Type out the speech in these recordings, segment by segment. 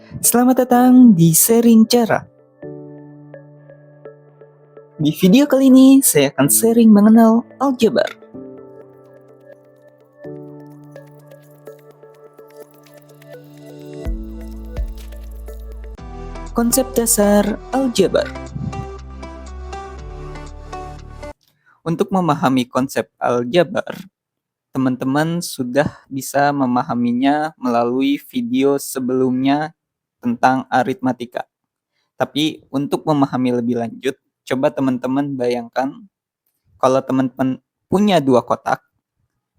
Selamat datang di Sharing Cara. Di video kali ini, saya akan sharing mengenal aljabar. Konsep dasar aljabar. Untuk memahami konsep aljabar, teman-teman sudah bisa memahaminya melalui video sebelumnya tentang aritmatika. Tapi untuk memahami lebih lanjut, coba teman-teman bayangkan kalau teman-teman punya dua kotak,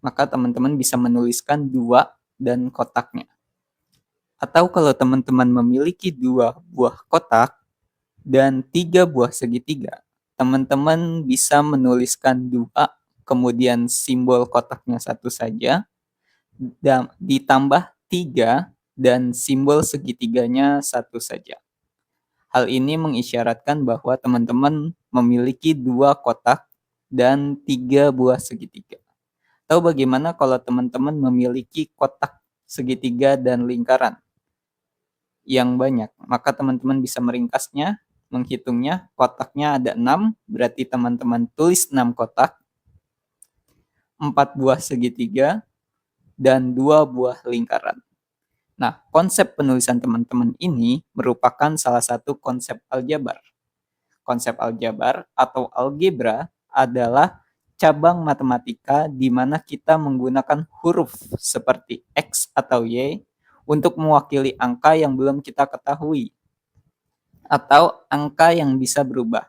maka teman-teman bisa menuliskan dua dan kotaknya. Atau kalau teman-teman memiliki dua buah kotak dan tiga buah segitiga, teman-teman bisa menuliskan dua, kemudian simbol kotaknya satu saja, dan ditambah tiga, dan simbol segitiganya satu saja. Hal ini mengisyaratkan bahwa teman-teman memiliki dua kotak dan tiga buah segitiga. Tahu bagaimana kalau teman-teman memiliki kotak segitiga dan lingkaran yang banyak? Maka teman-teman bisa meringkasnya, menghitungnya. Kotaknya ada 6, berarti teman-teman tulis 6 kotak, 4 buah segitiga, dan 2 buah lingkaran. Nah, konsep penulisan teman-teman ini merupakan salah satu konsep aljabar. Konsep aljabar atau algebra adalah cabang matematika di mana kita menggunakan huruf seperti X atau Y untuk mewakili angka yang belum kita ketahui atau angka yang bisa berubah.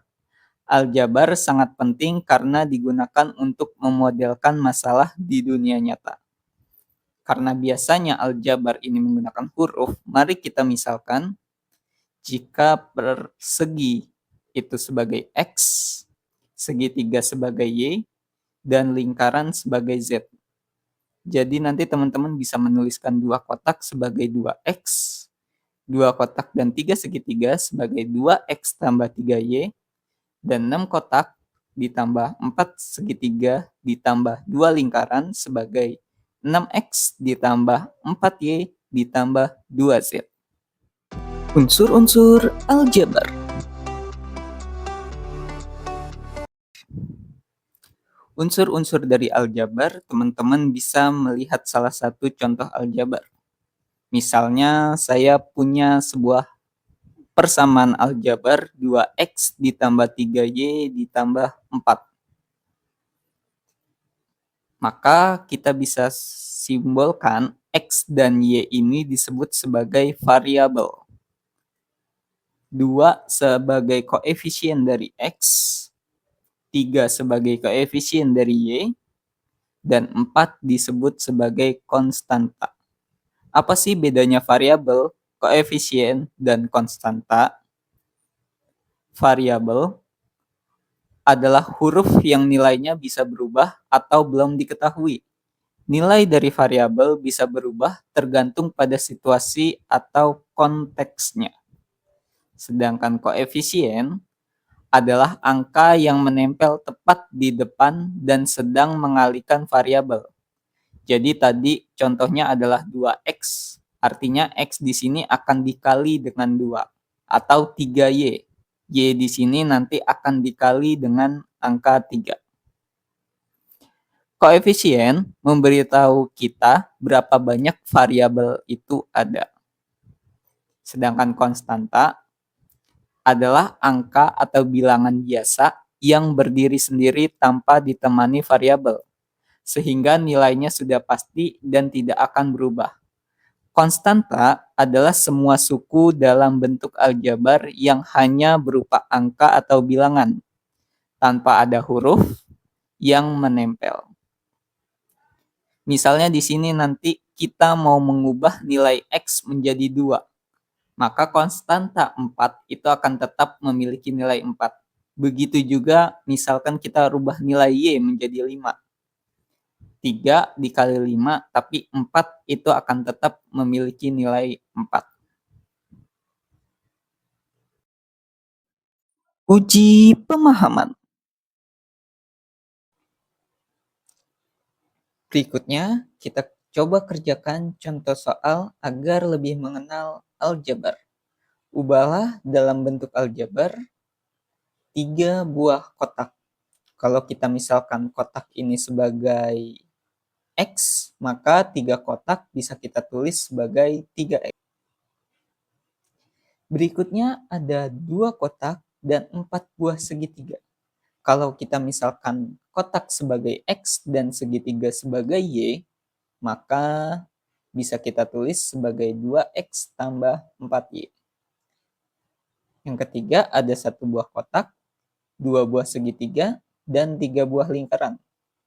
Aljabar sangat penting karena digunakan untuk memodelkan masalah di dunia nyata. Karena biasanya aljabar ini menggunakan huruf, mari kita misalkan jika persegi itu sebagai X, segitiga sebagai Y, dan lingkaran sebagai Z. Jadi nanti teman-teman bisa menuliskan dua kotak sebagai 2X, dua kotak dan tiga segitiga sebagai 2X tambah 3Y, dan 6 kotak ditambah 4 segitiga ditambah 2 lingkaran sebagai 6X ditambah 4Y ditambah 2Z. Unsur-unsur aljabar. Unsur-unsur dari aljabar, teman-teman bisa melihat salah satu contoh aljabar. Misalnya saya punya sebuah persamaan aljabar 2X ditambah 3Y ditambah 4. Maka kita bisa simbolkan X dan Y ini disebut sebagai variabel. 2 sebagai koefisien dari X, 3 sebagai koefisien dari Y, dan 4 disebut sebagai konstanta. Apa sih bedanya variabel, koefisien, dan konstanta? Variabel adalah huruf yang nilainya bisa berubah atau belum diketahui. Nilai dari variabel bisa berubah tergantung pada situasi atau konteksnya. Sedangkan koefisien adalah angka yang menempel tepat di depan dan sedang mengalihkan variabel. Jadi tadi contohnya adalah 2X, artinya X di sini akan dikali dengan 2, atau 3Y. Y di sini nanti akan dikali dengan angka 3. Koefisien memberitahu kita berapa banyak variabel itu ada. Sedangkan konstanta adalah angka atau bilangan biasa yang berdiri sendiri tanpa ditemani variabel, sehingga nilainya sudah pasti dan tidak akan berubah. Konstanta adalah semua suku dalam bentuk aljabar yang hanya berupa angka atau bilangan, tanpa ada huruf yang menempel. Misalnya di sini nanti kita mau mengubah nilai X menjadi 2, maka konstanta 4 itu akan tetap memiliki nilai 4. Begitu juga misalkan kita rubah nilai Y menjadi 5. 3 dikali 5, tapi 4 itu akan tetap memiliki nilai 4. Uji pemahaman. Berikutnya kita Coba kerjakan contoh soal agar lebih mengenal aljabar. Ubahlah dalam bentuk aljabar 3 buah kotak. Kalau kita misalkan kotak ini sebagai X, maka 3 kotak bisa kita tulis sebagai 3X. Berikutnya ada 2 kotak dan 4 buah segitiga. Kalau kita misalkan kotak sebagai X dan segitiga sebagai Y, maka bisa kita tulis sebagai 2X tambah 4Y. Yang ketiga ada 1 buah kotak, 2 buah segitiga, dan 3 buah lingkaran.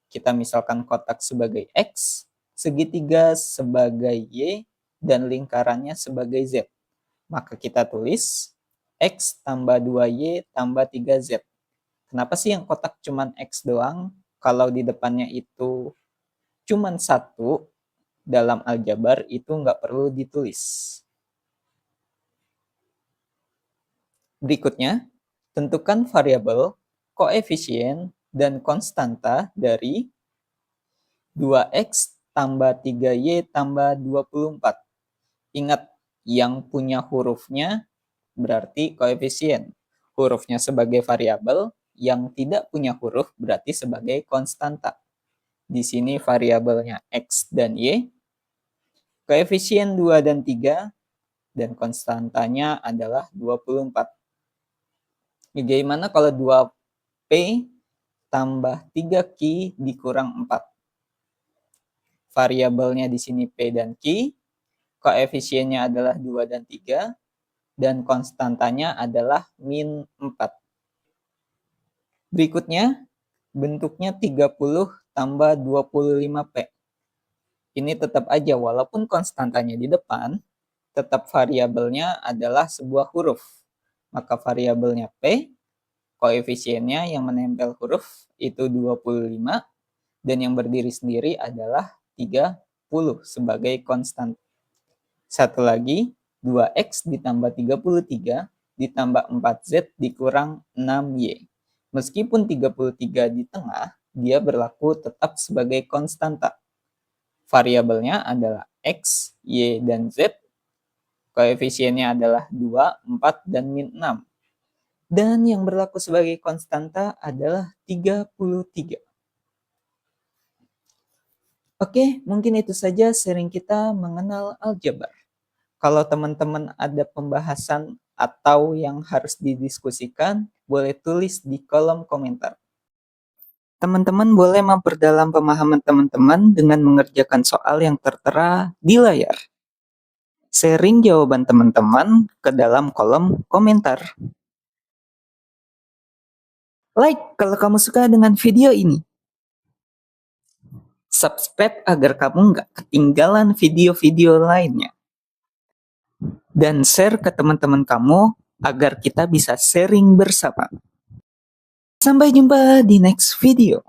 Kita misalkan kotak sebagai X, segitiga sebagai Y, dan lingkarannya sebagai Z. Maka kita tulis X tambah 2Y tambah 3Z. Kenapa sih yang kotak cuman X doang? Kalau di depannya itu cuman 1, dalam aljabar itu nggak perlu ditulis. Berikutnya, tentukan variabel, koefisien, dan konstanta dari 2X tambah 3Y tambah 24. Ingat, yang punya hurufnya berarti koefisien. Hurufnya sebagai variabel, yang tidak punya huruf berarti sebagai konstanta. Di sini variabelnya X dan Y, koefisien 2 dan 3, dan konstantanya adalah 24. Bagaimana kalau 2P tambah 3Q dikurang 4? Variabelnya di sini P dan Q, koefisiennya adalah 2 dan 3, dan konstantanya adalah min 4. Berikutnya, bentuknya 30 tambah 25P. Ini tetap aja, walaupun konstantanya di depan, tetap variabelnya adalah sebuah huruf. Maka variabelnya P, koefisiennya yang menempel huruf itu 25, dan yang berdiri sendiri adalah 30 sebagai konstan. Satu lagi, 2X ditambah 33 ditambah 4Z dikurang 6Y. Meskipun 33 di tengah, dia berlaku tetap sebagai konstanta. Variabelnya adalah X, Y, dan Z. Koefisiennya adalah 2, 4, dan min 6. Dan yang berlaku sebagai konstanta adalah 33. Oke, mungkin itu saja sharing kita mengenal aljabar. Kalau teman-teman ada pembahasan atau yang harus didiskusikan, boleh tulis di kolom komentar. Teman-teman boleh memperdalam pemahaman teman-teman dengan mengerjakan soal yang tertera di layar. Sharing jawaban teman-teman ke dalam kolom komentar. Like kalau kamu suka dengan video ini. Subscribe agar kamu nggak ketinggalan video-video lainnya. Dan share ke teman-teman kamu agar kita bisa sharing bersama. Sampai jumpa di next video.